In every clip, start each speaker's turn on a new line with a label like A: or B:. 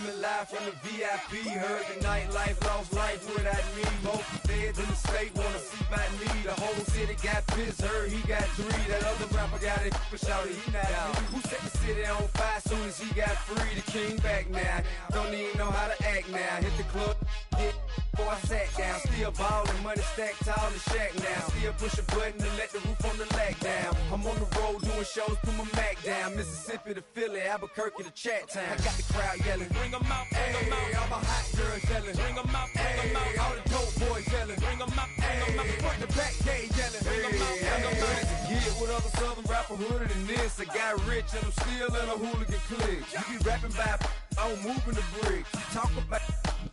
A: coming live from the VIP. Heard the nightlife, lost life without me. Both feds in the state wanna see about me. The whole city got pissed, heard he got 3. That other rapper got it, but shouted he not me. Who set the city on fire soon as he got free? The king back now, don't even know how to act now. Hit the club, hit before I sat down. Still ballin', money stacked tall in shack now. Still push a button to let the roof on the lag down. I'm on the road doing shows, put my Mac down. Mississippi to Philly, Albuquerque to Chat Town. I got the crowd yelling, bring 'em out, bring 'em out. All my hot girls yelling, bring 'em out, bring 'em out. All the dope boys yelling, bring 'em out, bring 'em out. Front the back gate yelling, bring 'em out, bring 'em out. To get with other southern rapper hooded than this. I got rich and I'm still in a hooligan clique. You be rapping by, I'm moving the bricks. You talk about,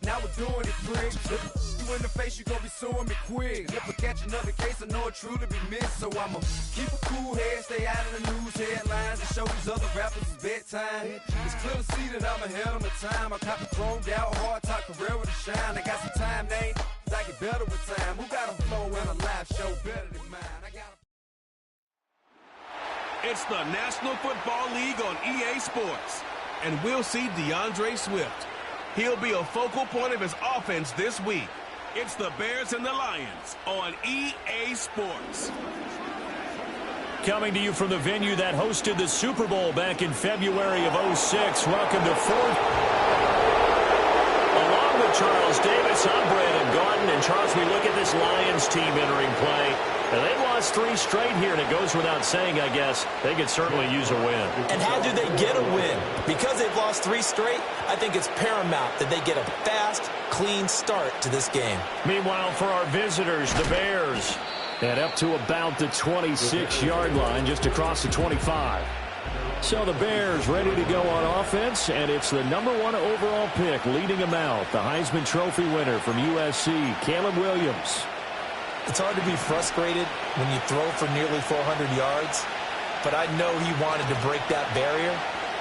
A: now we're doing it quick. You in the face, you gon' be suing me quick. If I catch another case, I know it truly be missed. So I'ma keep a cool head, stay out of the news headlines, and show these other rappers it's bedtime. It's clear to see that I'm ahead of my time. I caught the chromed out, hard talk career with a shine. I got some time, they ain't I get better with time. Who got a flow and a live show better than mine? I got a...
B: It's the National Football League on EA Sports, and we'll see DeAndre Swift. He'll be a focal point of his offense this week. It's the Bears and the Lions on EA Sports.
C: Coming to you from the venue that hosted the Super Bowl back in February of '06. Welcome to fourth. Along with Charles Davis, I'm Brandon Garden. And Charles, we look at this Lions team entering play. And they've lost 3 straight here, and it goes without saying, I guess, they could certainly use a win.
D: And how do they get a win? Because they've lost 3 straight, I think it's paramount that they get a fast, clean start to this game.
C: Meanwhile, for our visitors, the Bears head up to about the 26-yard line, just across the 25. So the Bears ready to go on offense, and it's the #1 overall pick leading them out, the Heisman Trophy winner from USC, Caleb Williams.
D: It's hard to be frustrated when you throw for nearly 400 yards, but I know he wanted to break that barrier.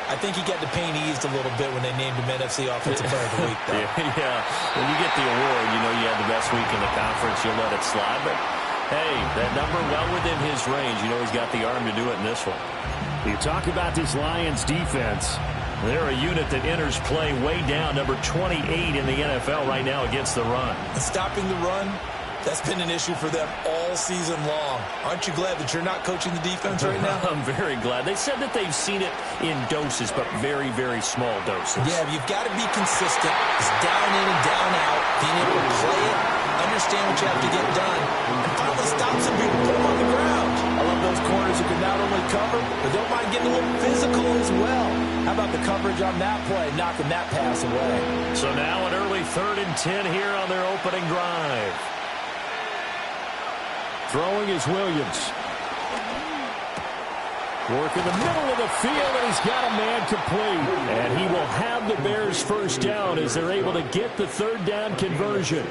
D: I think he got the pain eased a little bit when they named him NFC Offensive Player of the Week, though.
C: Yeah, when you get the award, you know you had the best week in the conference, you'll let it slide. But, hey, that number well within his range. You know he's got the arm to do it in this one. You talk about this Lions defense. They're a unit that enters play way down, number 28 in the NFL right now against the run.
D: And stopping the run, that's been an issue for them all season long. Aren't you glad that you're not coaching the defense right now?
C: I'm very glad. They said that they've seen it in doses, but very, very small doses.
D: Yeah, you've got to be consistent. It's down in and down out. Being able to play it, understand what you have to get done, and finally stop some people, put them on the ground. I love those corners who can not only cover, but don't mind getting a little physical as well. How about the coverage on that play, knocking that pass away?
C: So now an early 3rd and 10 here on their opening drive. Throwing is Williams. Work in the middle of the field, and he's got a man complete. And he will have the Bears first down as they're able to get the 3rd down conversion.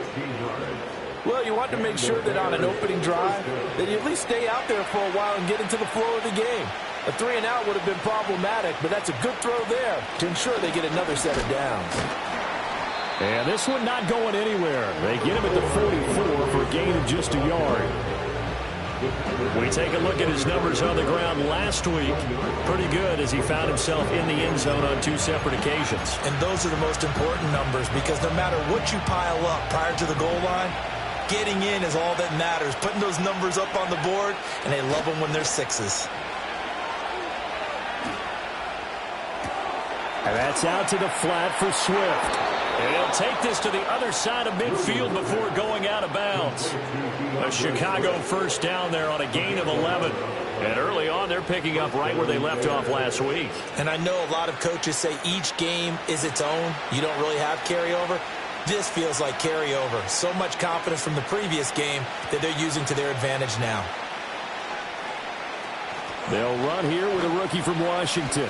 D: Well, you want to make sure that on an opening drive, that you at least stay out there for a while and get into the flow of the game. A 3-and-out would have been problematic, but that's a good throw there to ensure they get another set of downs.
C: And this one not going anywhere. They get him at the 44 for a gain of just a yard. We take a look at his numbers on the ground last week. Pretty good as he found himself in the end zone on 2 separate occasions.
D: And those are the most important numbers because no matter what you pile up prior to the goal line, getting in is all that matters. Putting those numbers up on the board, and they love them when they're 6s.
C: And that's out to the flat for Swift. And he'll take this to the other side of midfield before going out of bounds. A Chicago first down there on a gain of 11. And early on, they're picking up right where they left off last week.
D: And I know a lot of coaches say each game is its own. You don't really have carryover. This feels like carryover. So much confidence from the previous game that they're using to their advantage now.
C: They'll run here with a rookie from Washington.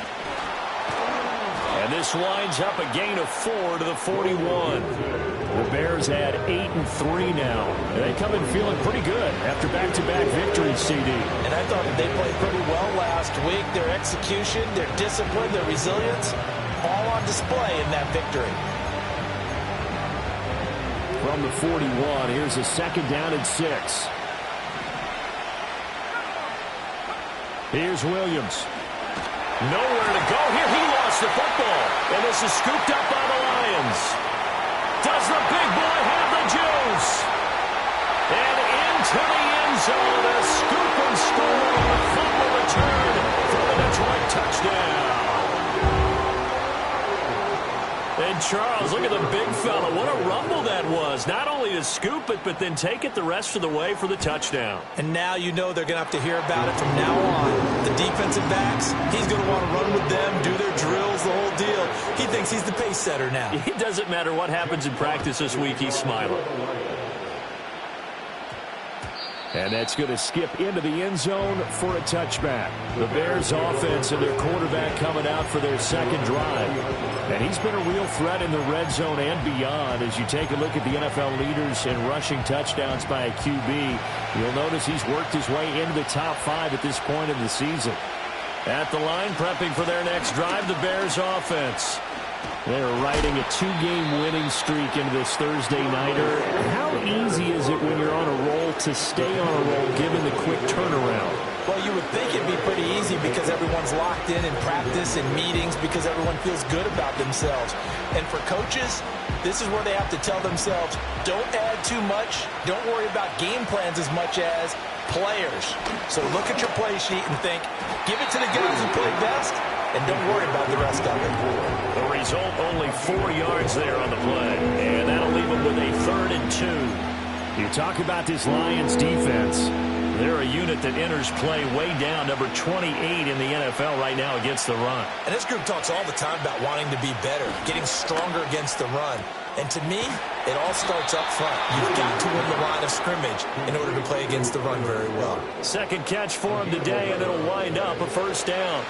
C: And this winds up a gain of 4 to the 41. The Bears had 8-3 now. And they come in feeling pretty good after back-to-back victories, CD.
D: And I thought that they played pretty well last week. Their execution, their discipline, their resilience, all on display in that victory.
C: From the 41, here's a 2nd down and 6. Here's Williams. Nowhere to go here. He lost the football. And this is scooped up by the Lions. Does the big boy have the juice? And into the end zone, a scoop and score on a fumble return for the Detroit touchdown. And Charles, look at the big fella. What a rumble that was. Not only to scoop it, but then take it the rest of the way for the touchdown.
D: And now you know they're going to have to hear about it from now on. The defensive backs, he's going to want to run with them, do their drills, the whole deal. He thinks he's the pace setter now.
C: It doesn't matter what happens in practice this week, he's smiling. And that's going to skip into the end zone for a touchback. The Bears offense and their quarterback coming out for their second drive. And he's been a real threat in the red zone and beyond. As you take a look at the NFL leaders in rushing touchdowns by a QB, you'll notice he's worked his way into the top 5 at this point in the season. At the line, prepping for their next drive, the Bears offense. They're riding a 2-game winning streak into this Thursday nighter. How easy is it when you're on a roll to stay on a roll given the quick turnaround?
D: Well, you would think it'd be pretty easy because everyone's locked in practice and meetings because everyone feels good about themselves. And for coaches, this is where they have to tell themselves, don't add too much. Don't worry about game plans as much as players. So look at your play sheet and think, give it to the guys who play best, and don't worry about the rest of it.
C: The result, only 4 yards there on the play. And that'll leave them with a 3rd and 2. You talk about this Lions defense. They're a unit that enters play way down, number 28 in the NFL right now against the run.
D: And this group talks all the time about wanting to be better, getting stronger against the run. And to me, it all starts up front. You've got to win the line of scrimmage in order to play against the run very well.
C: Second catch for him today, and it'll wind up a 1st down.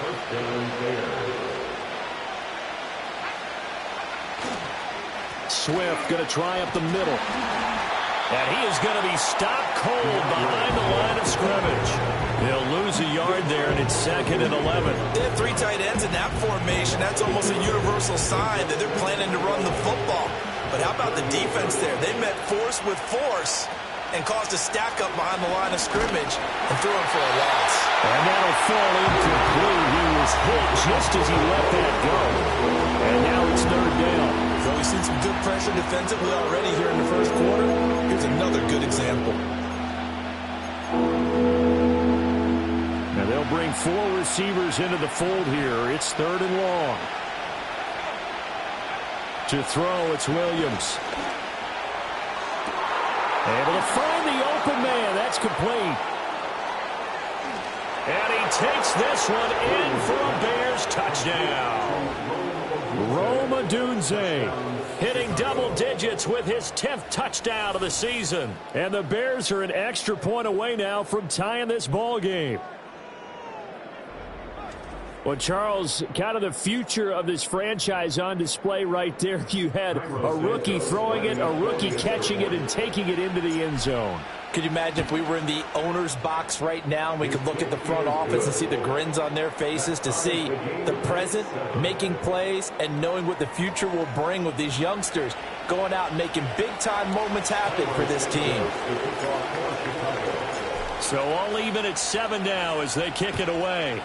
C: Swift going to try up the middle. And he is going to be stopped cold behind the line of scrimmage. They'll lose a yard there, and it's 2nd and 11.
D: They have 3 tight ends in that formation. That's almost a universal sign that they're planning to run the football. But how about the defense there? They met force with force and caused a stack up behind the line of scrimmage and threw him for a loss.
C: And that'll fall incomplete. He was hit just as he let that go. And now it's 3rd down.
D: So we've seen some good pressure defensively already here in the first quarter. Here's another good example.
C: Now they'll bring 4 receivers into the fold here. It's 3rd and long. To throw, it's Williams. Able to find the open man. That's complete. And he takes this one in for a Bears touchdown. Rome Odunze hitting double digits with his 10th touchdown of the season. And the Bears are an extra point away now from tying this ball game. Well, Charles, kind of the future of this franchise on display right there. You had a rookie throwing it, a rookie catching it, and taking it into the end zone.
D: Could you imagine if we were in the owner's box right now and we could look at the front office and see the grins on their faces, to see the present making plays and knowing what the future will bring with these youngsters going out and making big-time moments happen for this team.
C: So all even at 7 now as they kick it away.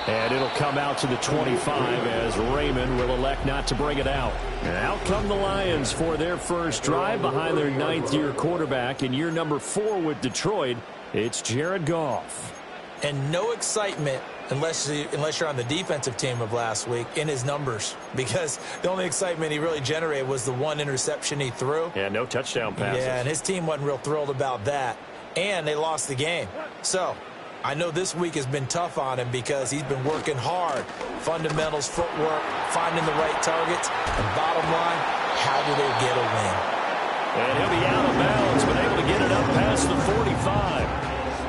C: And it'll come out to the 25 as Raymond will elect not to bring it out. And out come the Lions for their first drive behind their 9th-year quarterback in year number 4 with Detroit. It's Jared Goff.
D: And no excitement unless you're on the defensive team of last week in his numbers, because the only excitement he really generated was the 1 interception he threw.
C: Yeah, no touchdown passes.
D: Yeah, and his team wasn't real thrilled about that. And they lost the game. So I know this week has been tough on him because he's been working hard. Fundamentals, footwork, finding the right targets. And bottom line, how do they get a win?
C: And he'll be out of bounds, but able to get it up past the 45.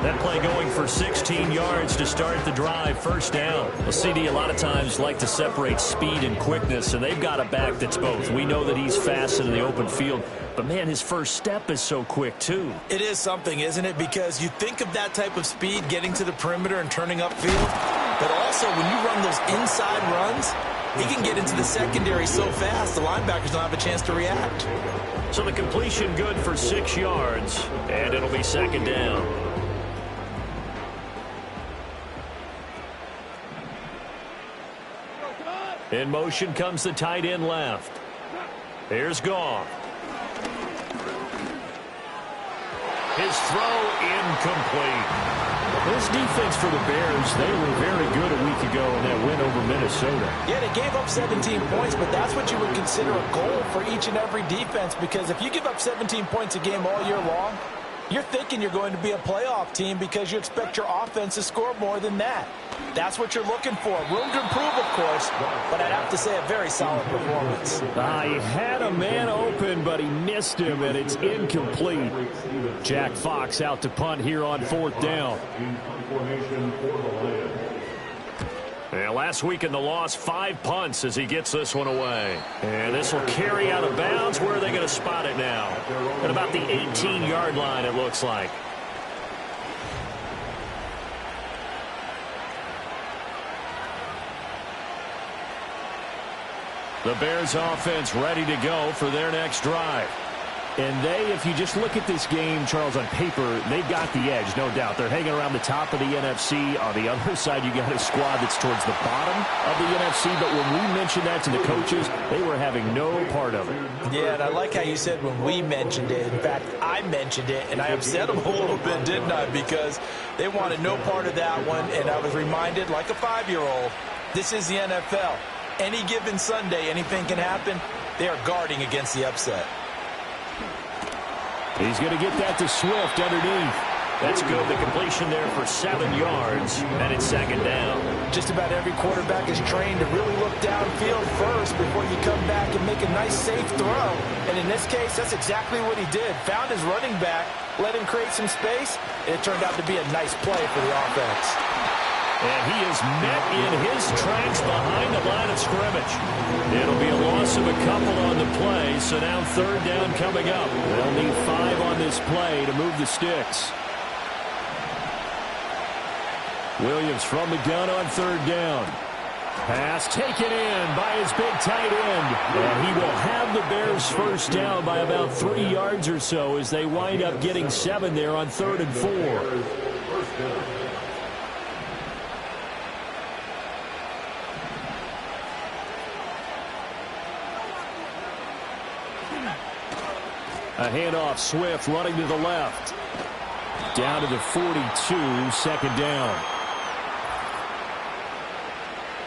C: That play going for 16 yards to start the drive, 1st down. Well, CD a lot of times like to separate speed and quickness, and they've got a back that's both. We know that he's fast in the open field, but, man, his first step is so quick, too.
D: It is something, isn't it? Because you think of that type of speed getting to the perimeter and turning upfield, but also when you run those inside runs, he can get into the secondary so fast the linebackers don't have a chance to react.
C: So the completion good for 6 yards, and it'll be 2nd down. In motion comes the tight end left. Here's Goff. His throw incomplete. This defense for the Bears, they were very good a week ago in that win over Minnesota.
D: Yeah, they gave up 17 points, but that's what you would consider a goal for each and every defense, because if you give up 17 points a game all year long, you're thinking you're going to be a playoff team because you expect your offense to score more than that. That's what you're looking for. Room to improve, of course, but I'd have to say a very solid performance.
C: He had a man open, but he missed him, and it's incomplete. Jack Fox out to punt here on 4th down. And last week in the loss, 5 punts as he gets this one away. And this will carry out of bounds. Where are they going to spot it now? At about the 18-yard line, it looks like. The Bears offense ready to go for their next drive. And if you just look at this game, Charles, on paper, they've got the edge, no doubt. They're hanging around the top of the NFC. On the other side, you got a squad that's towards the bottom of the NFC. But when we mentioned that to the coaches, they were having no part of it.
D: Yeah, and I like how you said when we mentioned it. In fact, I mentioned it, and I upset them a little bit, didn't I? Because they wanted no part of that one, and I was reminded, like a 5-year-old, this is the NFL. Any given Sunday, anything can happen. They are guarding against the upset.
C: He's going to get that to Swift underneath. That's good. The completion there for 7 yards, and it's 2nd down.
D: Just about every quarterback is trained to really look downfield first before you come back and make a nice, safe throw. And in this case, that's exactly what he did. Found his running back, let him create some space, and it turned out to be a nice play for the offense.
C: And he is met in his tracks behind the line of scrimmage. It'll be a loss of a couple on the play, so now 3rd down coming up. They'll need 5 on this play to move the sticks. Williams from the gun on 3rd down. Pass taken in by his big tight end. And he will have the Bears 1st down by about 3 yards or so as they wind up getting 7 there on 3rd and 4. A handoff, Swift running to the left. Down to the 42, 2nd down.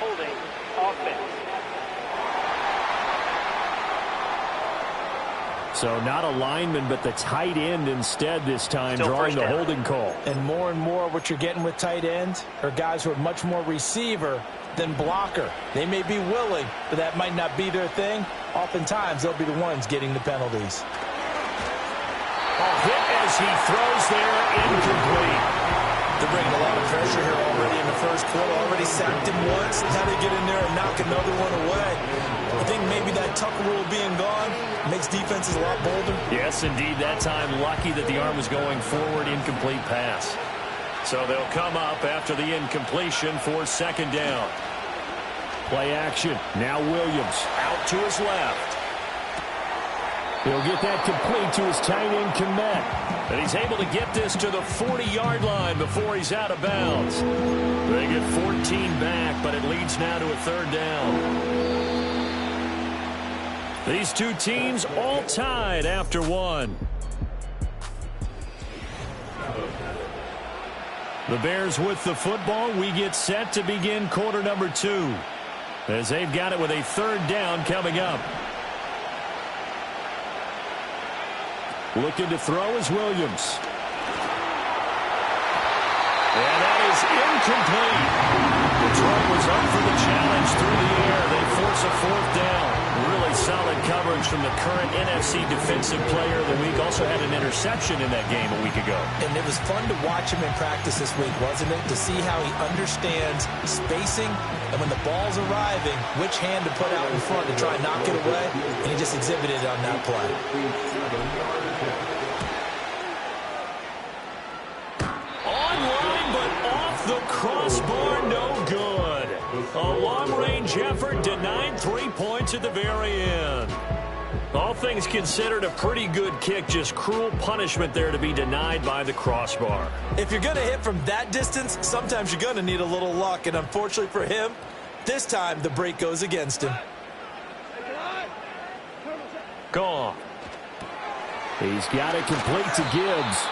E: Holding offense.
C: So not a lineman, but the tight end instead this time,
E: Still
C: drawing the holding call.
D: And more what you're getting with tight ends are guys who are much more receiver than blocker. They may be willing, but that might not be their thing. Oftentimes, they'll be the ones getting the penalties.
C: Hit as he throws there, incomplete.
D: They're bringing a lot of pressure here already in the 1st quarter. Already sacked him once. Now they get in there and knock another one away. I think maybe that tuck rule being gone makes defenses a lot bolder.
C: Yes, indeed. That time, lucky that the arm was going forward, incomplete pass. So they'll come up after the incompletion for 2nd down. Play action. Now Williams out to his left. He'll get that complete to his tight end, Komet. And he's able to get this to the 40-yard line before he's out of bounds. They get 14 back, but it leads now to a 3rd down. These two teams all tied after 1. The Bears with the football. We get set to begin quarter number 2. As they've got it with a 3rd down coming up. Looking to throw is Williams. And that is incomplete. Detroit was up for the challenge through the air. They force a 4th down. Really solid coverage from the current NFC Defensive Player of the Week. Also had an interception in that game a week ago.
D: And it was fun to watch him in practice this week, wasn't it? To see how he understands spacing and when the ball's arriving, which hand to put out in front to try and knock it away. And he just exhibited it on that play.
C: Online, but off the crossbar, no good. A long-range effort denied 3 points at the very end. All things considered, a pretty good kick. Just cruel punishment there to be denied by the crossbar.
D: If you're going to hit from that distance, sometimes you're going to need a little luck. And unfortunately for him, This time, the break goes against him.
C: Gone. He's got it complete to Gibbs.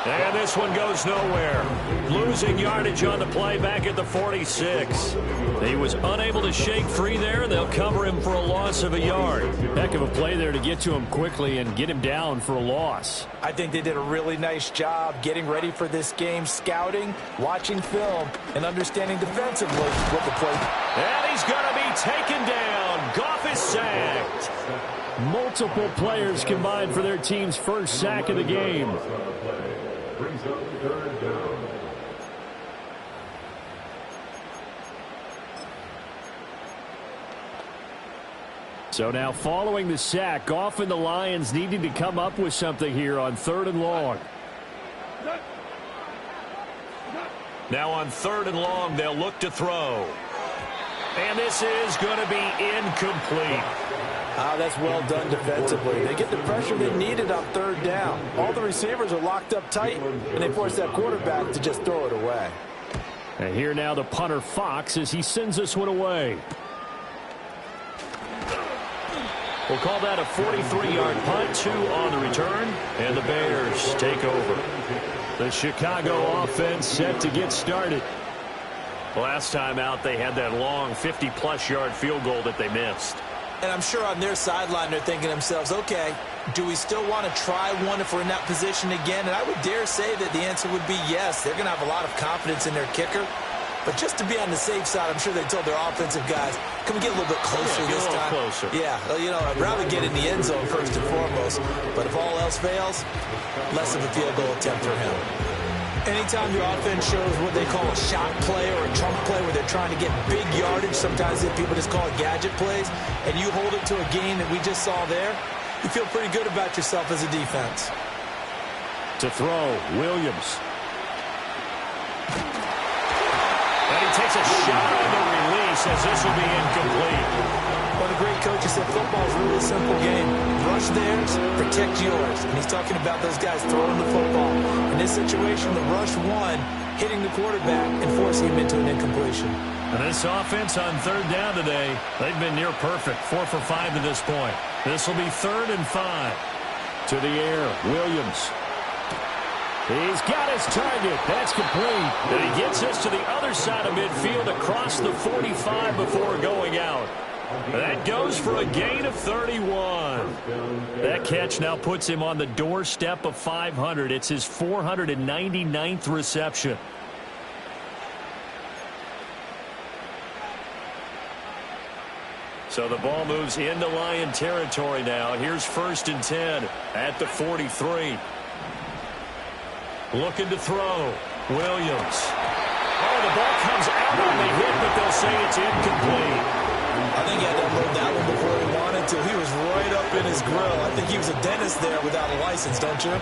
C: And this one goes nowhere. Losing yardage on the play back at the 46. He was unable to shake free there. They'll cover him for a loss of a yard. Heck of a play there to get to him quickly and get him down for a loss.
D: I think they did a really nice job getting ready for this game, scouting, watching film, and understanding defensively what the play.
C: And he's going to be taken down. Goff is sacked. Multiple players combined for their team's first sack of the game. So now following the sack, Goff and the Lions needing to come up with something here on 3rd and long. Now on 3rd and long, they'll look to throw. And this is going to be incomplete.
D: That's well done defensively. They get the pressure they needed on 3rd down. All the receivers are locked up tight, and they force that quarterback to just throw it away.
C: And here now the punter Fox as he sends this one away. We'll call that a 43-yard punt, 2 on the return, and the Bears take over. The Chicago offense set to get started. Last time out, they had that long 50-plus yard field goal that they missed.
D: And I'm sure on their sideline they're thinking to themselves, okay, do we still want to try one if we're in that position again? And I would dare say that the answer would be yes. They're going to have a lot of confidence in their kicker. But just to be on the safe side, I'm sure they told their offensive guys, can we get a little bit closer this time?
C: Closer.
D: Yeah, well, you know, I'd rather get in the end zone first and foremost. But if all else fails, less of a field goal attempt for him. Anytime your offense shows what they call a shot play or a trunk play where they're trying to get big yardage, sometimes people just call it gadget plays, and you hold it to a gain that we just saw there, you feel pretty good about yourself as a defense.
C: To throw, Williams. And he takes a shot on the release as this will be incomplete.
D: One of the great coaches said football is really a simple game. Rush theirs, protect yours. And he's talking about those guys throwing the football. In this situation, the rush one, hitting the quarterback and forcing him into an incompletion.
C: And this offense on 3rd down today, they've been near perfect, 4 for 5 to this point. This will be 3rd and 5. To the air, Williams. He's got his target. That's complete. And he gets us to the other side of midfield across the 45 before going out. That goes for a gain of 31. That catch now puts him on the doorstep of 500. It's his 499th reception. So the ball moves into Lion territory now. Here's 1st and 10 at the 43. Looking to throw. Williams. Oh, the ball comes out on the hit, but they'll say it's incomplete.
D: I think he had to unload that one before he wanted to. He was right up in his grill. I think he was a dentist there without a license, don't you?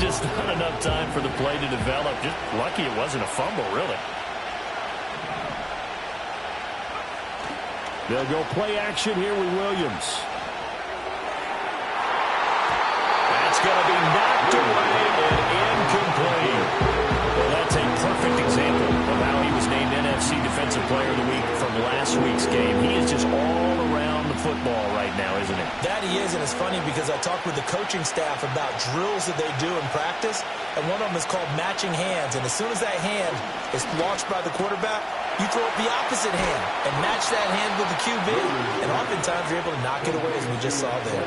C: Just not enough time for the play to develop. Just lucky it wasn't a fumble, really. They'll go play action here with Williams. That's going to be knocked away and incomplete. Well, that's a perfect example of how he was named NFC Defensive Player of the Week from last week's game. He is just all around the football right now, isn't he?
D: That he is, and it's funny because I talked with the coaching staff about drills that they do in practice, and one of them is called matching hands. And as soon as that hand is launched by the quarterback, you throw up the opposite hand and match that hand with the QB. And oftentimes you're able to knock it away, as we just saw there.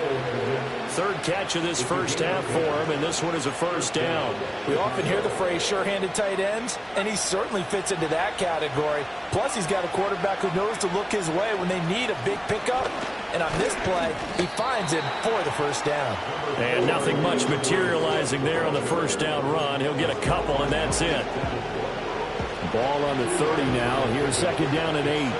C: 3rd catch of this first half for him, and this one is a 1st down.
D: We often hear the phrase sure-handed tight ends, and he certainly fits into that category. Plus, he's got a quarterback who knows to look his way when they need a big pickup. And on this play, he finds him for the 1st down.
C: And nothing much materializing there on the 1st down run. He'll get a couple, and that's it. Ball on the 30 now. Here's 2nd down and 8.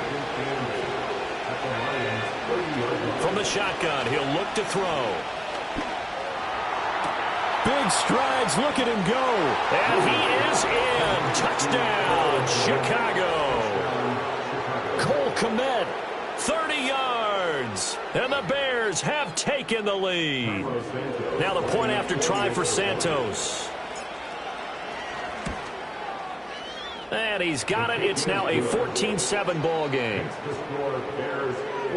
C: From the shotgun, he'll look to throw. Big strides. Look at him go. And he is in. Touchdown, Chicago. Cole Kmet, 30 yards. And the Bears have taken the lead. Now the point after try for Santos. And he's got it. It's now a 14-7 ball game.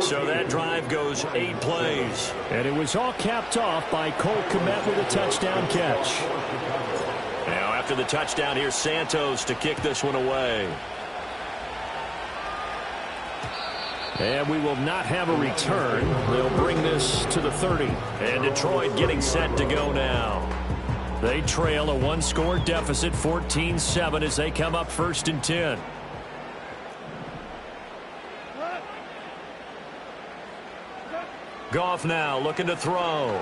C: So that drive goes 8 plays.
F: And it was all capped off by Cole Kmet with a touchdown catch.
C: Now after the touchdown, here's Santos to kick this one away.
F: And we will not have a return. They'll bring this to the 30.
C: And Detroit getting set to go now. They trail a 1-score deficit, 14-7, as they come up 1st and 10. Goff now looking to throw.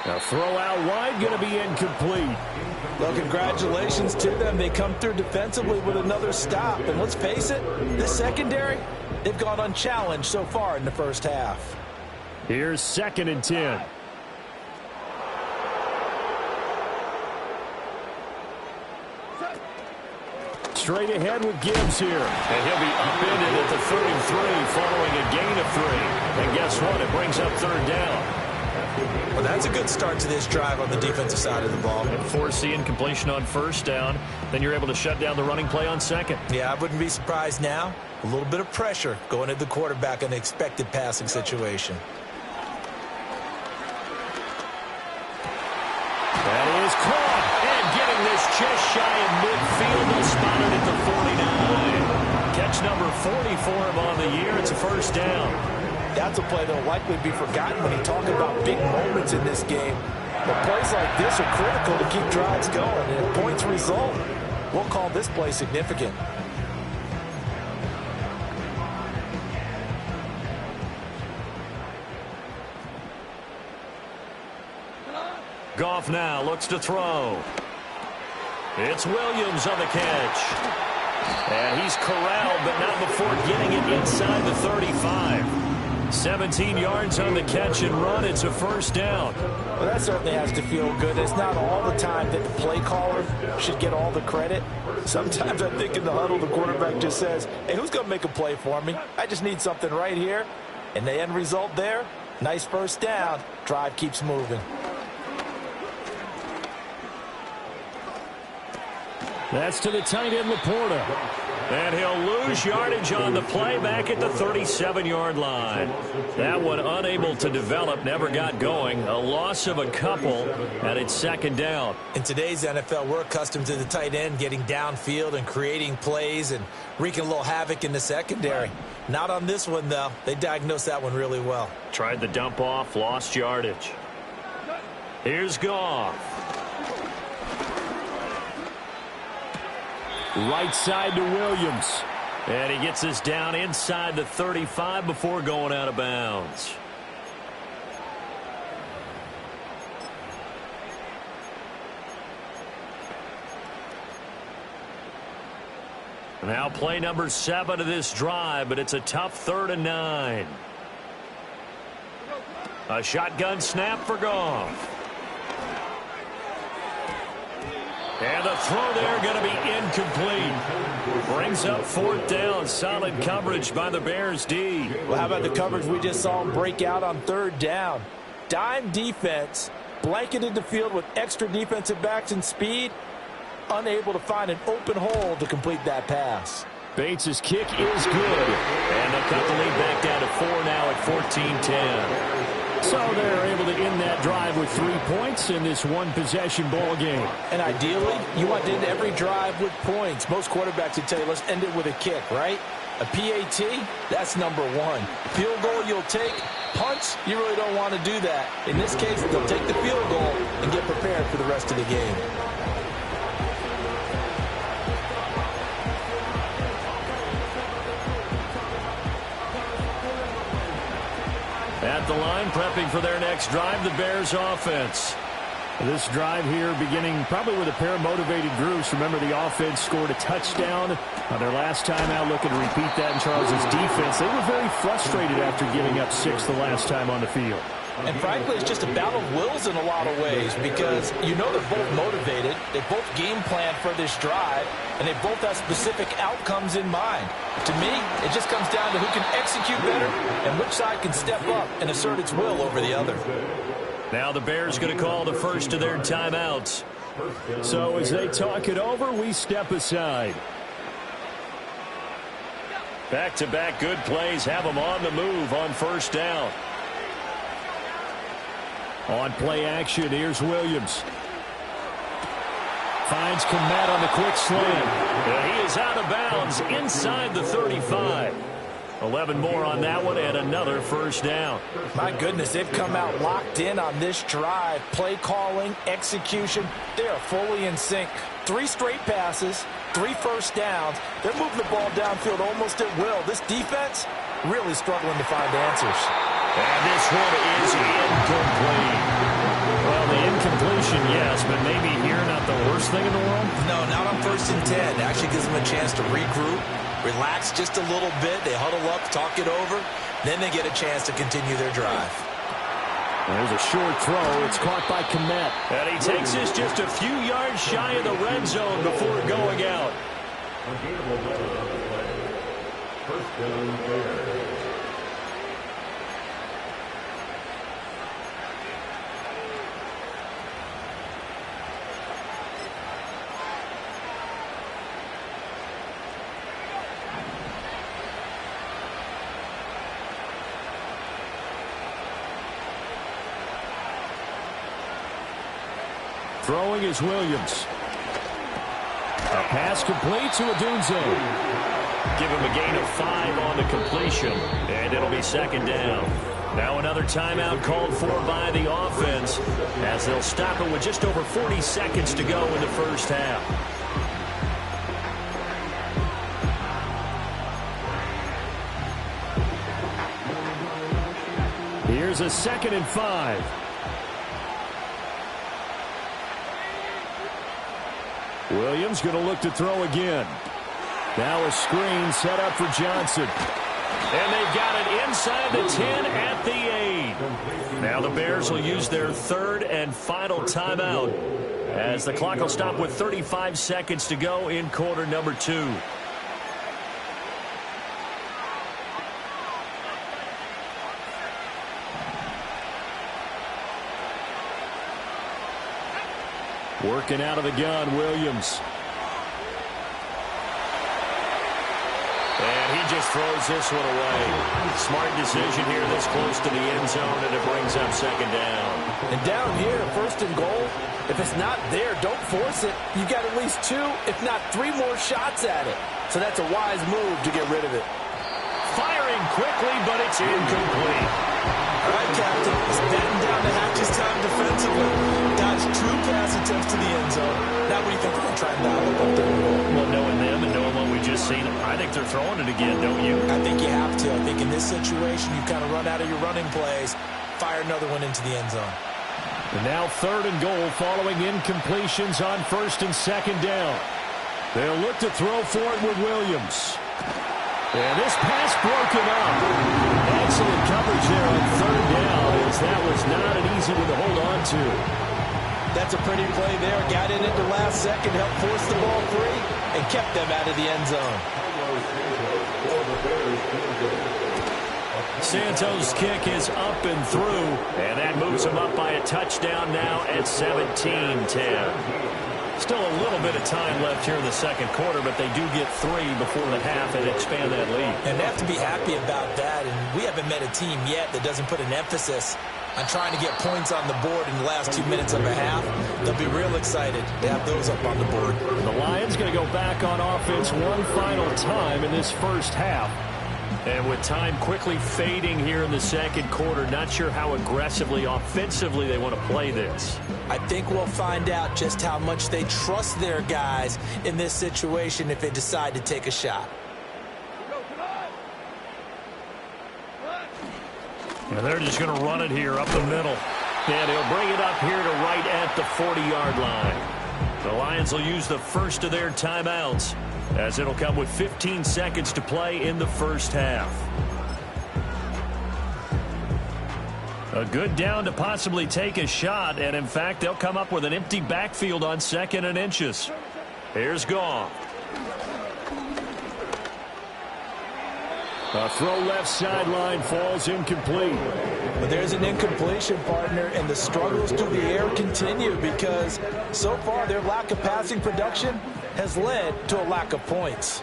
F: A throw out wide, going to be incomplete.
D: Well, congratulations to them. They come through defensively with another stop. And let's face it, this secondary, they've gone unchallenged so far in the first half.
F: Here's 2nd and 10. Straight ahead with Gibbs here.
C: And he'll be upended at the 33 following a gain of 3. And guess what? It brings up 3rd down.
D: Well, that's a good start to this drive on the defensive side of the ball.
C: And foreseeing completion on 1st down, then you're able to shut down the running play on 2nd.
D: Yeah, I wouldn't be surprised now. A little bit of pressure going at the quarterback in the expected passing situation.
C: That is caught. And getting this just shy of midfield. He'll spot it at the 49. Catch number 40 for him on the year. It's a 1st down.
D: That's a play that will likely be forgotten when you talk about big moments in this game. But plays like this are critical to keep drives going. And if points result, we'll call this play significant.
C: Goff now looks to throw. It's Williams on the catch. And he's corralled, but not before getting it inside the 35. 17 yards on the catch and run. It's a 1st down.
D: Well, that certainly has to feel good. It's not all the time that the play caller should get all the credit. Sometimes I think in the huddle, the quarterback just says, hey, who's going to make a play for me? I just need something right here. And the end result there, nice 1st down. Drive keeps moving.
F: That's to the tight end, Laporta.
C: And he'll lose yardage on the play back at the 37-yard line. That one unable to develop, never got going. A loss of a couple, and it's 2nd down.
D: In today's NFL, we're accustomed to the tight end getting downfield and creating plays and wreaking a little havoc in the secondary. Not on this one, though. They diagnosed that one really well.
C: Tried the dump off, lost yardage. Here's Goff.
F: Right side to Williams.
C: And he gets us down inside the 35 before going out of bounds. Now play number 7 of this drive, but it's a tough 3rd and 9. A shotgun snap for Goff. And the throw there going to be incomplete. Brings up 4th down. Solid coverage by the Bears D.
D: Well, how about the coverage we just saw him break out on 3rd down? Dime defense, blanketed the field with extra defensive backs and speed. Unable to find an open hole to complete that pass.
F: Bates' kick is good.
C: And they'll cut the lead back down to 4 now at 14-10.
F: So they're able to end that drive with 3 points in this one-possession ball game.
D: And ideally, you want to end every drive with points. Most quarterbacks would tell you, let's end it with a kick, right? A PAT, that's number 1. Field goal you'll take. Punts, you really don't want to do that. In this case, they'll take the field goal and get prepared for the rest of the game.
C: At the line, prepping for their next drive, the Bears offense.
F: This drive here beginning probably with a pair of motivated groups. Remember, the offense scored a touchdown on their last time out, looking to repeat that in Charles's defense. They were very frustrated after giving up 6 the last time on the field.
D: And frankly, it's just a battle of wills in a lot of ways because you know they're both motivated. They both game plan for this drive, and they both have specific outcomes in mind. To me, it just comes down to who can execute better and which side can step up and assert its will over the other.
C: Now the Bears going to call the first of their timeouts.
F: So as they talk it over, we step aside.
C: Back-to-back good plays have them on the move on first down.
F: On play action, here's Williams. Finds Komet on the quick slant.
C: He is out of bounds inside the 35. 11 more on that one and another first down.
D: My goodness, they've come out locked in on this drive. Play calling, execution, they are fully in sync. 3 straight passes, 3 first downs. They're moving the ball downfield almost at will. This defense really struggling to find answers.
C: And this one is incomplete.
F: Well, the incompletion, yes, but maybe here not the worst thing in the world?
D: No, not on 1st and 10. Actually gives them a chance to regroup, relax just a little bit. They huddle up, talk it over. Then they get a chance to continue their drive.
F: There's a short throw. It's caught by Komet.
C: And he takes this just a few yards shy of the red zone before going out.
G: First down Bears.
F: Throwing is Williams. A pass complete to Odunze.
C: Give him a gain of 5 on the completion, and it'll be second down. Now another timeout called for by the offense as they'll stop it with just over 40 seconds to go in the first half.
F: Here's a 2nd and 5. Williams going to look to throw again. Now a screen set up for Johnson.
C: And they've got it inside the 10 at the 8. Now the Bears will use their 3rd and final timeout as the clock will stop with 35 seconds to go in quarter number 2.
F: Working out of the gun, Williams.
C: And he just throws this one away. Smart decision here this close to the end zone, and it brings up second down.
D: And down here, 1st and goal, if it's not there, don't force it. You've got at least 2, if not 3 more shots at it. So that's a wise move to get rid of it.
C: Firing quickly, but it's incomplete.
D: All right, Captain, it's batten down the hatches time defensively. Dodge 2 pass attempts to the end zone. Now what do you think they're going to try and dial up there?
C: Well, knowing them and knowing what we just seen, I think they're throwing it again, don't you?
D: I think you have to. I think in this situation, you kind of run out of your running plays, fire another one into the end zone.
F: And now 3rd and goal following incompletions on 1st and 2nd down. They'll look to throw for it with Williams. And this pass broken up. Excellent coverage there on 3rd down, as that was not an easy one to hold on to.
D: That's a pretty play there. Got in at the last second, helped force the ball free, and kept them out of the end zone.
C: Santos' kick is up and through, and that moves him up by a touchdown now at 17-10. Still a little bit of time left here in the second quarter, but they do get 3 before the half and expand that lead.
D: And they have to be happy about that, and we haven't met a team yet that doesn't put an emphasis on trying to get points on the board in the last 2 minutes of a half. They'll be real excited to have those up on the board.
F: The Lions going to go back on offense one final time in this first half.
C: And with time quickly fading here in the second quarter, not sure how aggressively, offensively they want to play this.
D: I think we'll find out just how much they trust their guys in this situation if they decide to take a shot.
C: And they're just going to run it here up the middle. And he'll bring it up here to right at the 40-yard line. The Lions will use the first of their timeouts, as it'll come with 15 seconds to play in the first half. A good down to possibly take a shot, and in fact, they'll come up with an empty backfield on 2nd and inches. Here's Goff.
F: A throw left sideline falls incomplete.
D: But there's an incompletion, partner, and the struggles through the air continue because so far their lack of passing production has led to a lack of points.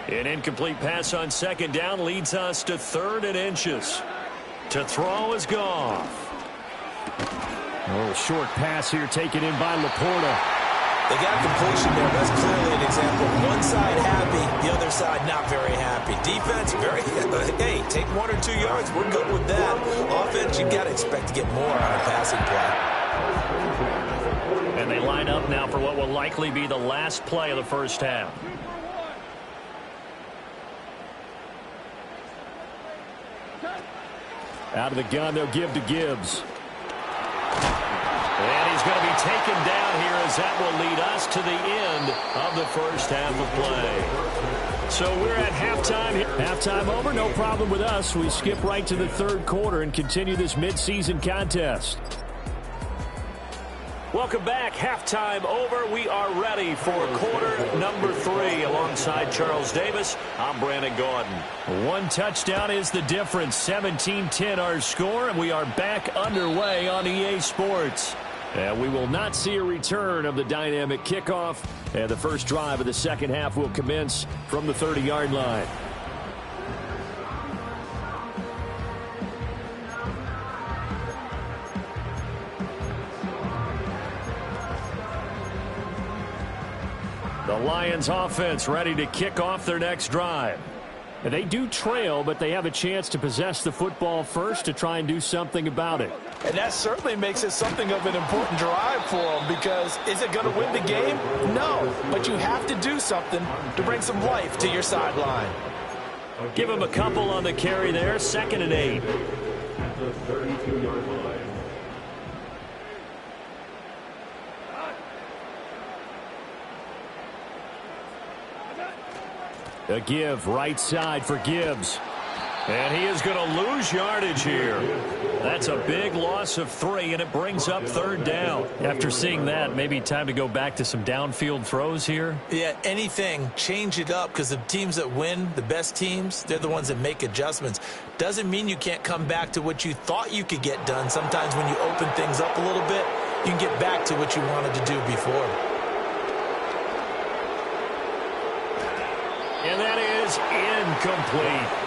C: An incomplete pass on second down leads us to 3rd and inches. To throw is Goff.
F: A little short pass here taken in by Laporta.
D: They got completion there. That's clearly an example. One side happy, the other side not very happy. Defense, very, hey, take 1 or 2 yards. We're good with that. Offense, you got to expect to get more on a passing play.
C: And they line up now for what will likely be the last play of the first half.
F: Out of the gun, they'll give to Gibbs.
C: And he's going to be taken down here as that will lead us to the end of the first half of play. So we're at halftime here.
F: Halftime over, no problem with us. We skip right to the 3rd quarter and continue this midseason contest.
C: Welcome back. Halftime over. We are ready for quarter number 3. Alongside Charles Davis, I'm Brandon Gordon.
F: One touchdown is the difference. 17-10 our score, and we are back underway on EA Sports. And we will not see a return of the dynamic kickoff. And the first drive of the second half will commence from the 30-yard line. The Lions offense ready to kick off their next drive. And they do trail, but they have a chance to possess the football first to try and do something about it.
D: And that certainly makes it something of an important drive for them because is it going to win the game? No, but you have to do something to bring some life to your sideline.
C: Give him a couple on the carry there. 2nd and 8.
G: At the 32-yard line.
F: A give right side for Gibbs.
C: And he is going to lose yardage here. That's a big loss of 3, and it brings up 3rd down.
F: After seeing that, maybe time to go back to some downfield throws here.
D: Yeah, anything, change it up because the teams that win, the best teams, they're the ones that make adjustments. Doesn't mean you can't come back to what you thought you could get done. Sometimes when you open things up a little bit, you can get back to what you wanted to do before.
C: And that is incomplete.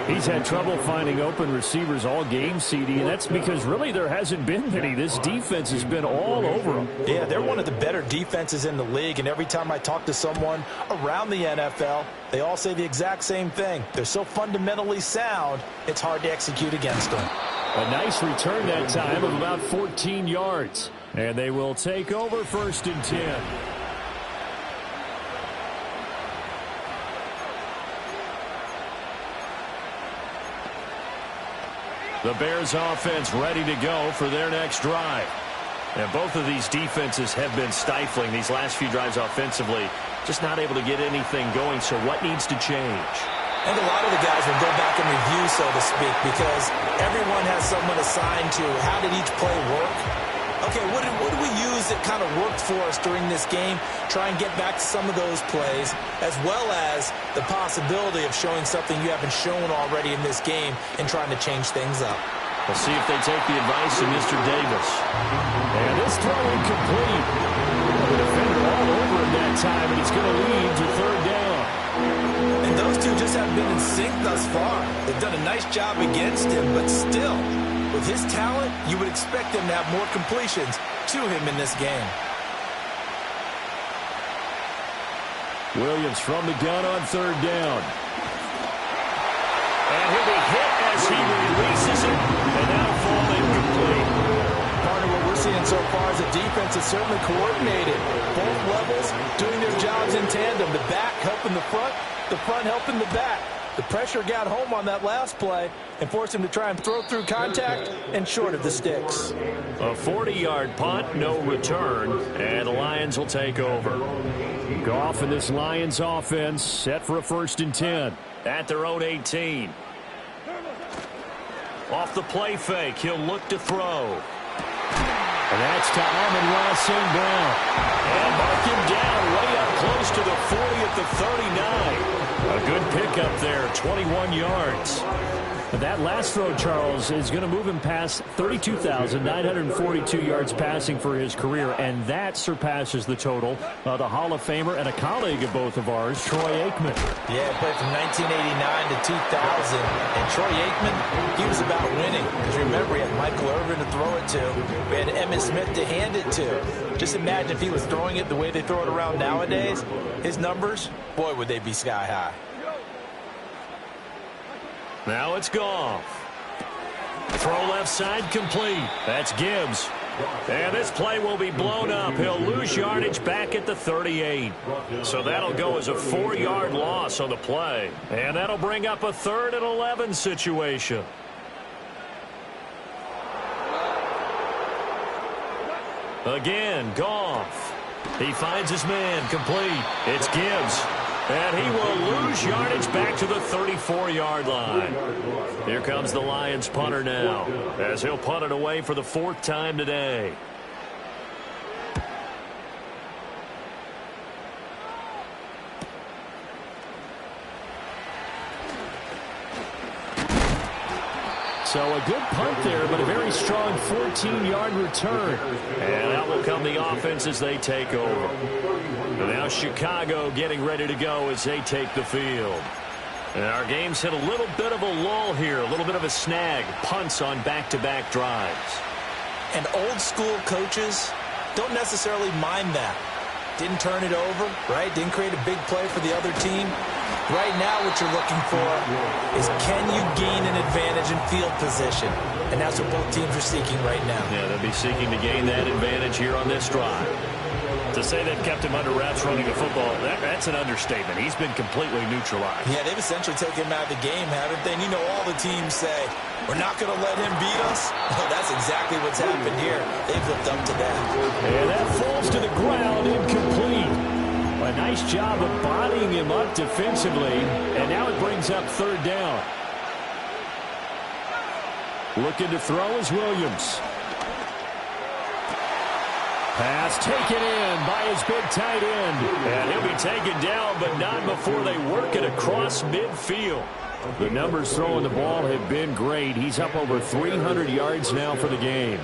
F: He's had trouble finding open receivers all game, CD, and that's because really there hasn't been many. This defense has been all over them.
D: Yeah, they're one of the better defenses in the league, and every time I talk to someone around the NFL, they all say the exact same thing. They're so fundamentally sound, it's hard to execute against them.
F: A nice return that time of about 14 yards. And they will take over 1st and 10. The Bears offense ready to go for their next drive. And both of these defenses have been stifling these last few drives offensively. Just not able to get anything going, so what needs to change?
D: And a lot of the guys will go back and review, so to speak, because everyone has someone assigned to how did each play work. Okay, what did we use that kind of worked for us during this game? Try and get back to some of those plays, as well as the possibility of showing something you haven't shown already in this game and trying to change things up.
C: We'll see if they take the advice of Mr. Davis.
F: And this throw incomplete. The defender all over him that time, and it's going to lead to 3rd down.
D: And those two just haven't been in sync thus far. They've done a nice job against him, but still, with his talent, you would expect him to have more completions to him in this game.
F: Williams from the gun on 3rd down. And he'll be hit as he releases it, and that'll fall incomplete.
D: Part of what we're seeing so far is the defense is certainly coordinated. Both levels doing their jobs in tandem. The back helping the front helping the back. The pressure got home on that last play and forced him to try and throw through contact and short of the sticks.
C: A 40-yard punt, no return, and the Lions will take over.
F: Goff and this Lions offense set for a 1st and 10.
C: At their own 18. Off the play fake, he'll look to throw.
F: And that's to Amon-Ra St. Brown.
C: And mark him down way up close to the 40 at the 39. A good pickup there, 21 yards.
F: That last throw, Charles, is going to move him past 32,942 yards passing for his career, and that surpasses the total of the Hall of Famer and a colleague of both of ours, Troy Aikman.
D: Yeah, he played from 1989 to 2000, and Troy Aikman, he was about winning. Because remember, he had Michael Irvin to throw it to. We had Emmitt Smith to hand it to. Just imagine if he was throwing it the way they throw it around nowadays. His numbers, boy, would they be sky high.
C: Now it's Goff. Throw left side complete. That's Gibbs. And this play will be blown up. He'll lose yardage back at the 38. So that'll go as a 4-yard loss on the play. And that'll bring up a 3rd and 11 situation. Again, Goff. He finds his man complete. It's Gibbs. And he will lose yardage back to the 34-yard line. Here comes the Lions punter now, as he'll punt it away for the 4th time today.
F: So a good punt there, but a very strong 14-yard return.
C: And out will come the offense as they take over. And now Chicago getting ready to go as they take the field. And our game's hit a little bit of a lull here, a little bit of a snag. Punts on back-to-back drives.
D: And old-school coaches don't necessarily mind that. Didn't turn it over, right? Didn't create a big play for the other team. Right now what you're looking for is, can you gain an advantage in field position? And that's what both teams are seeking right now.
C: Yeah, they'll be seeking to gain that advantage here on this drive. To say they've kept him under wraps running the football, that's an understatement. He's been completely neutralized.
D: Yeah, they've essentially taken him out of the game, haven't they? And you know all the teams say, we're not going to let him beat us. Well, that's exactly what's happened here. They've lived up to that.
F: And that falls to the ground, incomplete. A nice job of bodying him up defensively, and now it brings up 3rd down. Looking to throw is Williams. Pass taken in by his big tight end.
C: And he'll be taken down, but not before they work it across midfield.
F: The numbers throwing the ball have been great. He's up over 300 yards now for the game.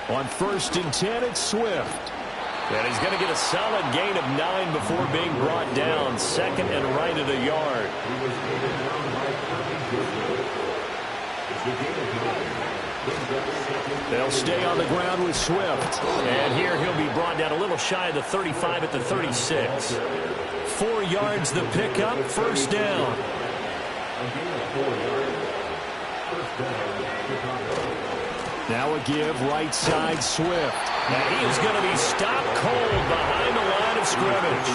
F: On 1st and 10, it's Swift.
C: And he's going to get a solid gain of 9 before being brought down. 2nd and right at a yard.
F: They'll stay on the ground with Swift.
C: And here he'll be brought down a little shy of the 35 at the 36.
F: 4 yards the pickup, 1st down. Now a give, right side, Swift.
C: And he is going to be stopped cold behind the line of scrimmage.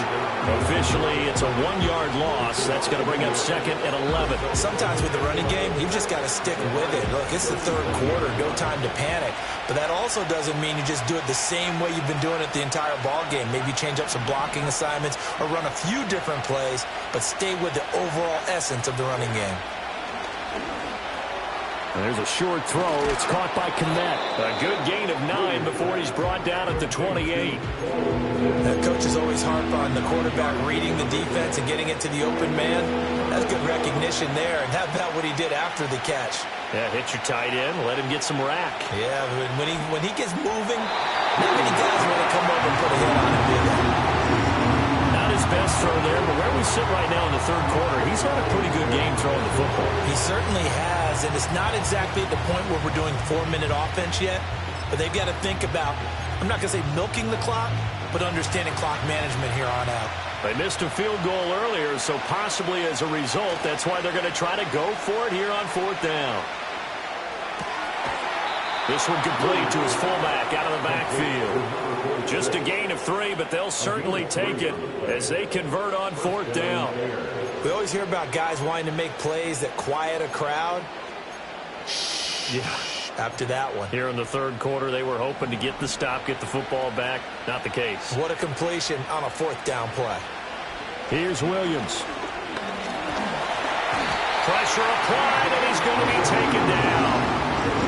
C: Officially, it's a 1-yard loss. That's going to bring up 2nd and 11.
D: Sometimes with the running game, you've just got to stick with it. Look, it's the 3rd quarter, no time to panic. But that also doesn't mean you just do it the same way you've been doing it the entire ball game. Maybe change up some blocking assignments or run a few different plays, but stay with the overall essence of the running game.
F: There's a short throw. It's caught by Kmet.
C: A good gain of 9 before he's brought down at the 28.
D: That coach is always harp on the quarterback reading the defense and getting it to the open man. That's good recognition there. And how about what he did after the catch?
C: Yeah, hit your tight end, let him get some rack.
D: Yeah, when he gets moving, not many guys want to come over and put a hit on him, do they?
C: Not his best throw there, but where we sit right now in the 3rd quarter, he's had a pretty good game throwing the football.
D: He certainly has, and it's not exactly at the point where we're doing 4-minute offense yet, but they've got to think about, I'm not going to say milking the clock, but understanding clock management here on out.
C: They missed a field goal earlier, so possibly as a result, that's why they're going to try to go for it here on 4th down. This one complete to his fullback out of the backfield. Just a gain of 3, but they'll certainly take it as they convert on 4th down.
D: We always hear about guys wanting to make plays that quiet a crowd.
C: Yeah.
D: After that one.
C: Here in the 3rd quarter, they were hoping to get the stop, get the football back. Not the case.
D: What a completion on a 4th down play.
F: Here's Williams.
C: Pressure applied, and he's going to be taken down.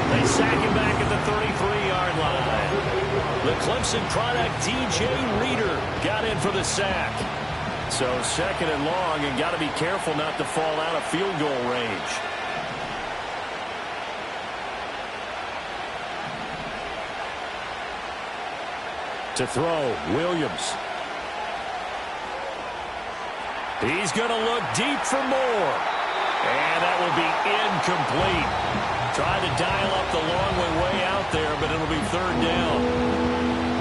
C: They sack him back at the 33-yard line. The Clemson product, DJ Reader, got in for the sack. So 2nd and long, and got to be careful not to fall out of field goal range. To throw, Williams. He's going to look deep for more. And that will be incomplete. Trying to dial up the long way out there, but it'll be 3rd down.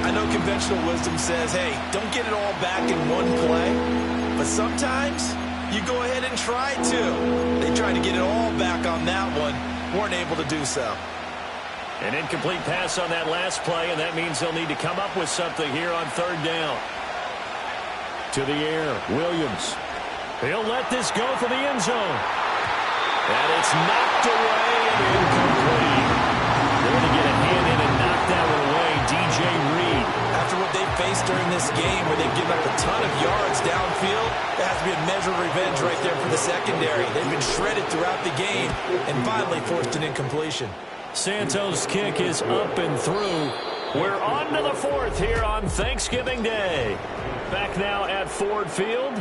D: I know conventional wisdom says, hey, don't get it all back in one play. But sometimes you go ahead and try to. They tried to get it all back on that one. Weren't able to do so.
C: An incomplete pass on that last play, and that means they'll need to come up with something here on 3rd down. To the air, Williams. He'll let this go for the end zone. And it's knocked away and incomplete. They're going to get a hand in and knock that one away. DJ Reed.
D: After what they faced during this game where they've given up a ton of yards downfield, there has to be a measure of revenge right there for the secondary. They've been shredded throughout the game and finally forced an incompletion.
C: Santos' kick is up and through. We're on to the 4th here on Thanksgiving Day. Back now at Ford Field.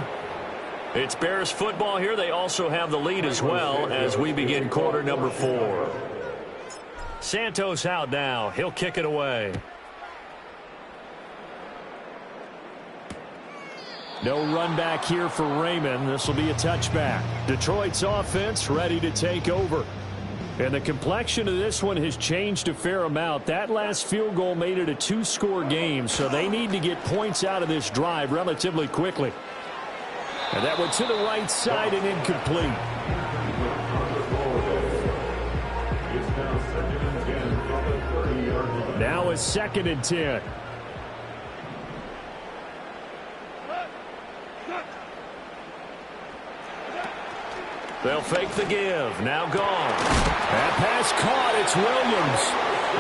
C: It's Bears football here. They also have the lead as well as we begin quarter number 4. Santos out now. He'll kick it away. No run back here for Raymond. This will be a touchback. Detroit's offense ready to take over. And the complexion of this one has changed a fair amount. That last field goal made it a 2-score game, so they need to get points out of this drive relatively quickly. And that one to the right side and incomplete. Now it's 2nd and 10. They'll fake the give. Now gone. That pass caught. It's Williams.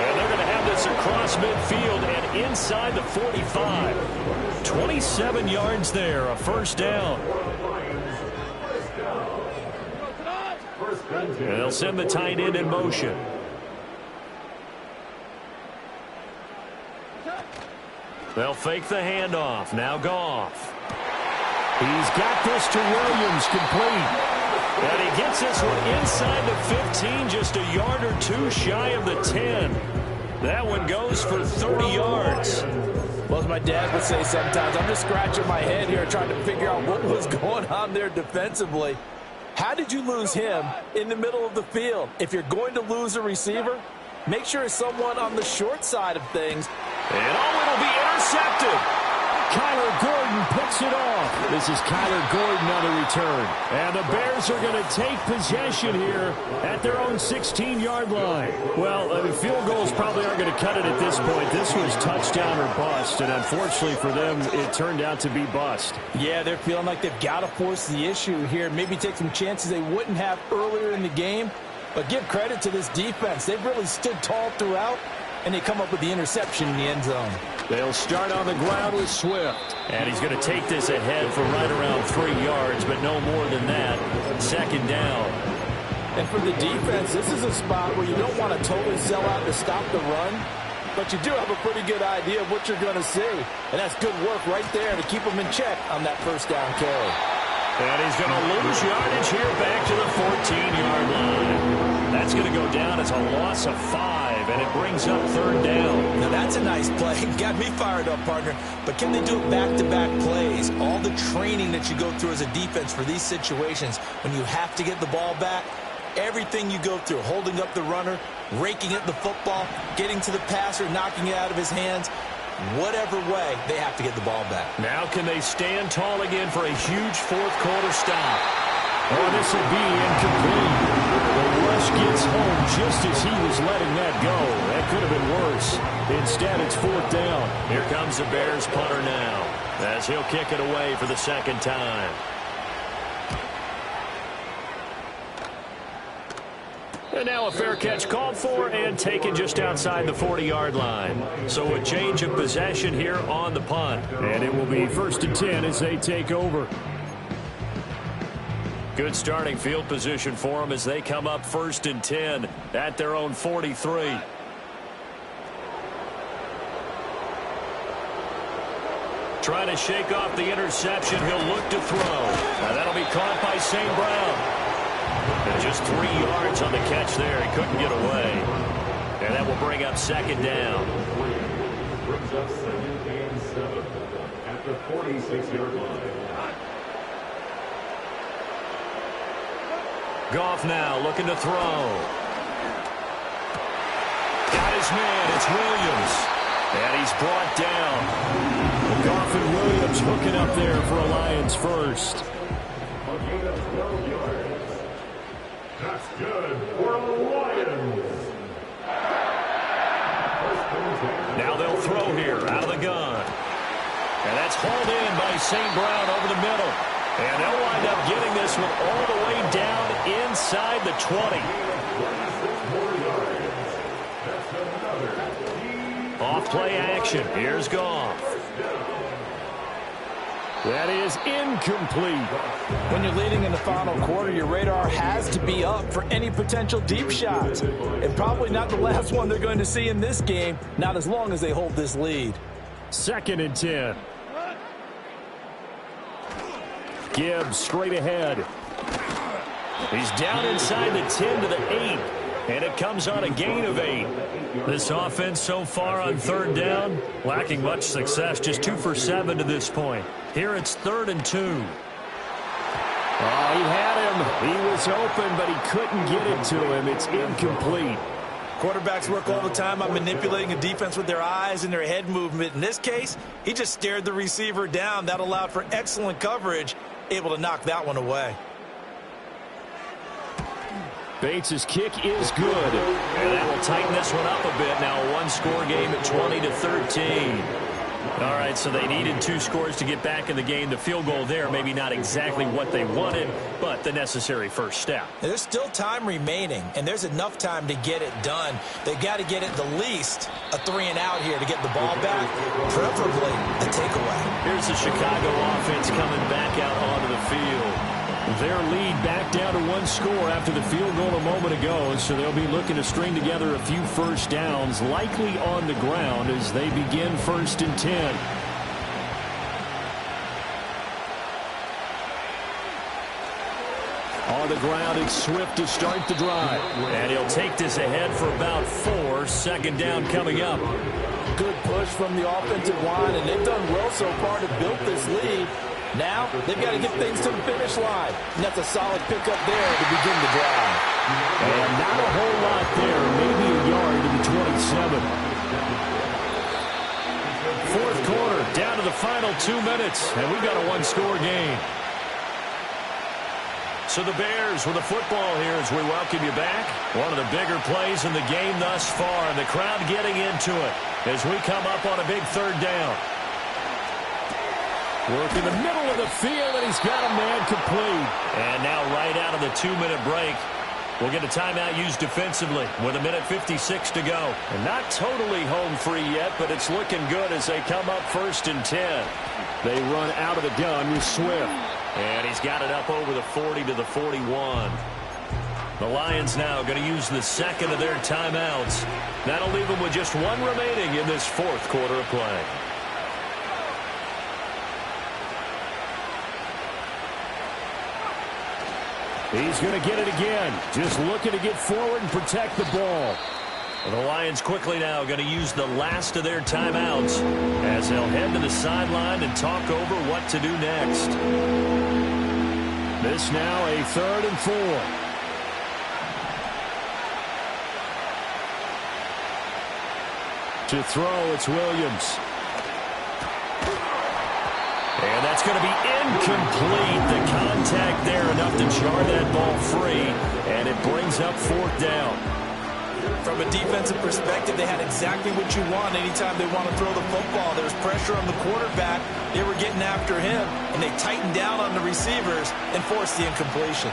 C: And they're going to have this across midfield and inside the 45. 27 yards there. A 1st down. And they'll send the tight end in motion. They'll fake the handoff. Now Goff. He's got this to Williams, complete. And he gets this one inside the 15, just a yard or 2 shy of the 10. That one goes for 30 yards.
D: Well, as my dad would say sometimes, I'm just scratching my head here trying to figure out what was going on there defensively. How did you lose him in the middle of the field? If you're going to lose a receiver, make sure it's someone on the short side of things.
C: And it'll be intercepted. Kyler Gordon picks it off. This is Kyler Gordon on the return. And the Bears are going to take possession here at their own 16-yard line. Well, field goals probably aren't going to cut it at this point. This was touchdown or bust, and unfortunately for them, it turned out to be bust.
D: Yeah, they're feeling like they've got to force the issue here. Maybe take some chances they wouldn't have earlier in the game. But give credit to this defense. They've really stood tall throughout, and they come up with the interception in the end zone.
C: They'll start on the ground with Swift. And he's going to take this ahead for right around 3 yards, but no more than that. 2nd down.
D: And for the defense, this is a spot where you don't want to totally sell out to stop the run, but you do have a pretty good idea of what you're going to see. And that's good work right there to keep them in check on that 1st down carry.
C: And he's going to lose yardage here back to the 14-yard line. That's going to go down as a loss of 5, and it brings up 3rd down.
D: Now that's a nice play. Got me fired up, partner. But can they do it back-to-back plays? All the training that you go through as a defense for these situations, when you have to get the ball back, everything you go through, holding up the runner, raking at the football, getting to the passer, knocking it out of his hands, whatever way, they have to get the ball back.
C: Now can they stand tall again for a huge 4th quarter stop? Oh, this will be incomplete. The rush gets home just as he was letting that go. That could have been worse. Instead, it's 4th down. Here comes the Bears punter now, as he'll kick it away for the 2nd time. And now a fair catch called for and taken just outside the 40-yard line. So a change of possession here on the punt. And it will be 1st and 10 as they take over. Good starting field position for them as they come up 1st and 10 at their own 43. Trying to shake off the interception. He'll look to throw. Now that'll be caught by St. Brown. And just 3 yards on the catch there. He couldn't get away. And that will bring up second down.
G: Brings up 2nd and 7 at the 46-yard line.
C: Goff now looking to throw. Got his man. It's Williams. And he's brought down.
F: Goff and Williams hooking up there for a Lions first.
G: A gain of 12 yards. That's good for the Lions.
C: Now they'll throw here out of the gun. And that's hauled in by St. Brown over the middle. And they'll wind up getting this one all the way down inside the 20. Off play action. Here's Goff.
F: That is incomplete.
D: When you're leading in the final quarter, your radar has to be up for any potential deep shots. And probably not the last one they're going to see in this game, not as long as they hold this lead.
F: 2nd and 10. Gibbs straight ahead.
C: He's down inside the 10 to the 8. And it comes on a gain of 8. This offense so far on 3rd down, lacking much success, just 2 for 7 to this point. Here it's 3rd and 2.
F: Oh, he had him. He was open, but he couldn't get it to him. It's incomplete.
D: Quarterbacks work all the time on manipulating a defense with their eyes and their head movement. In this case, he just stared the receiver down. That allowed for excellent coverage, able to knock that one away.
F: Bates' kick is good.
C: And that will tighten this one up a bit. Now a one-score game at 20-13. All right, so they needed 2 scores to get back in the game. The field goal there, maybe not exactly what they wanted, but the necessary first step.
D: There's still time remaining, and there's enough time to get it done. They've got to get at the least a 3-and-out here to get the ball back, preferably a takeaway.
C: Here's the Chicago offense coming back out onto the field.
F: Their lead back down to 1 score after the field goal a moment ago, so they'll be looking to string together a few first downs, likely on the ground as they begin 1st and 10. On the ground, it's Swift to start the drive.
C: And he'll take this ahead for about 4. 2nd down coming up.
D: Good push from the offensive line, and they've done well so far to build this lead. Now, they've got to get things to the finish line. And that's a solid pickup there to begin the drive.
F: And not a whole lot there, maybe a yard to the 27.
C: 4th quarter, down to the final 2 minutes, and we've got a 1-score game. So the Bears with the football here as we welcome you back. One of the bigger plays in the game thus far, and the crowd getting into it as we come up on a big 3rd down.
F: Work in the middle of the field, and he's got a man complete.
C: And now right out of the 2-minute break, we'll get a timeout used defensively with 1:56 to go.
F: And not totally home free yet, but it's looking good as they come up 1st and 10. They run out of the gun with Swift.
C: And he's got it up over the 40 to the 41. The Lions now going to use the 2nd of their timeouts. That'll leave them with just 1 remaining in this 4th quarter of play.
F: He's going to get it again. Just looking to get forward and protect the ball.
C: The Lions quickly now going to use the last of their timeouts as they'll head to the sideline and talk over what to do next.
F: This now a 3rd and 4. To throw, it's Williams.
C: And that's going to be incomplete. The contact there enough to jar that ball free, and it brings up 4th down.
D: From a defensive perspective, they had exactly what you want anytime they want to throw the football. There's pressure on the quarterback. They were getting after him, and they tightened down on the receivers and forced the incompletion.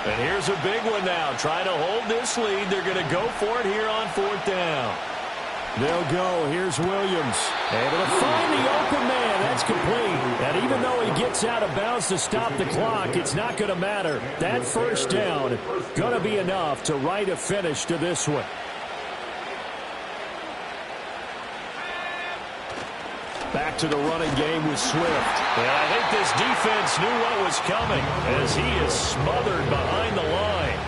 C: And here's a big one now. Trying to hold this lead. They're going to go for it here on 4th down.
F: They'll go. Here's Williams. Able to find the open man. That's complete. And even though he gets out of bounds to stop the clock, it's not going to matter. That 1st down going to be enough to write a finish to this one. Back to the running game with Swift. And I think this defense knew what was coming as he is smothered behind the line.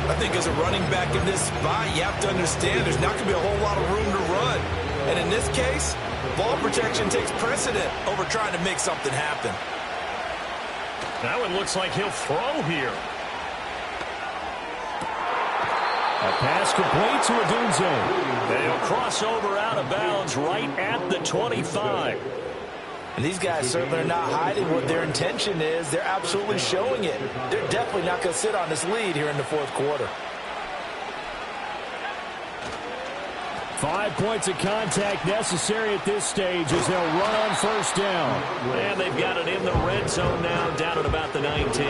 D: I think as a running back in this spot, you have to understand there's not going to be a whole lot of room to run. And in this case, ball protection takes precedent over trying to make something happen.
F: Now it looks like he'll throw here. A pass complete to Odunze. They'll cross over out of bounds right at the 25.
D: And these guys certainly are not hiding what their intention is. They're absolutely showing it. They're definitely not going to sit on this lead here in the fourth quarter.
F: 5 points of contact necessary at this stage as they'll run on first down. And they've got it in the red zone now, down at about the 19.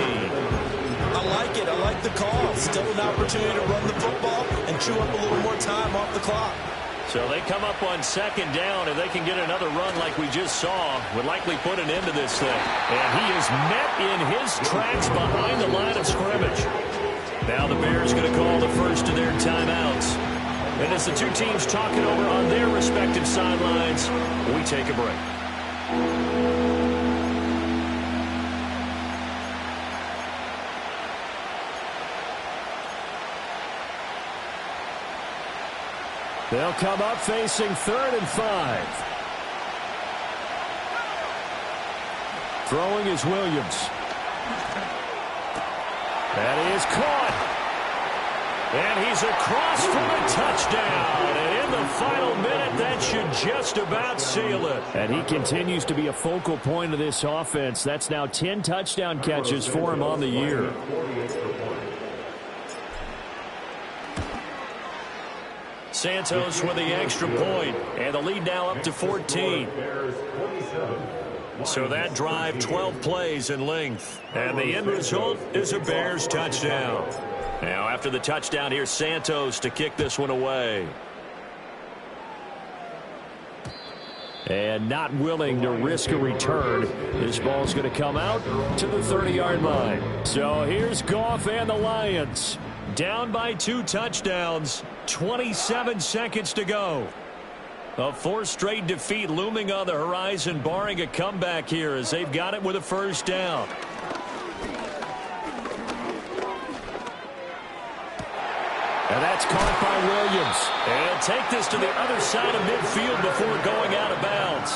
D: I like it. I like the call. Still an opportunity to run the football and chew up a little more time off the clock.
F: So they come up on second down. If they can get another run like we just saw, would likely put an end to this thing. And he is met in his tracks behind the line of scrimmage. Now the Bears going to call the first of their timeouts. And as the two teams talk it over on their respective sidelines, we take a break. They'll come up facing 3rd and 5. Throwing is Williams. That is caught. And he's across for a touchdown. And in the final minute, that should just about seal it. And he continues to be a focal point of this offense. That's now 10 touchdown catches for him on the year. Santos with the extra point, and the lead now up to 14. So that drive, 12 plays in length. And the end result is a Bears touchdown. Now after the touchdown, here's Santos to kick this one away. And not willing to risk a return. This ball's going to come out to the 30-yard line. So here's Goff and the Lions. Down by 2 touchdowns. 27 seconds to go. A 4th straight defeat looming on the horizon, barring a comeback here as they've got it with a first down. And that's caught by Williams. And he'll take this to the other side of midfield before going out of bounds.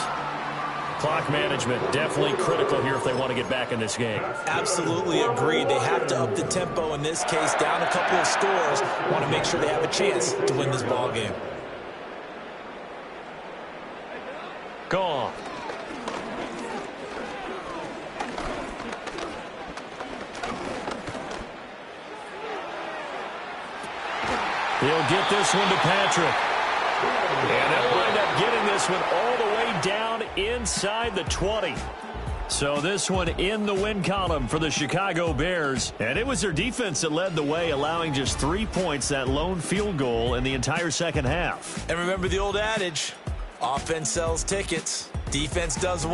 F: Clock management definitely critical here if they want to get back in this game.
D: Absolutely agreed. They have to up the tempo in this case, down a couple of scores. Want to make sure they have a chance to win this ball game.
F: Gone. He'll get this one to Patrick. And they'll wind up getting this one all the way down inside the 20. So this one in the win column for the Chicago Bears. And it was their defense that led the way, allowing just 3 points, that lone field goal in the entire second half.
D: And remember the old adage, offense sells tickets, defense does what?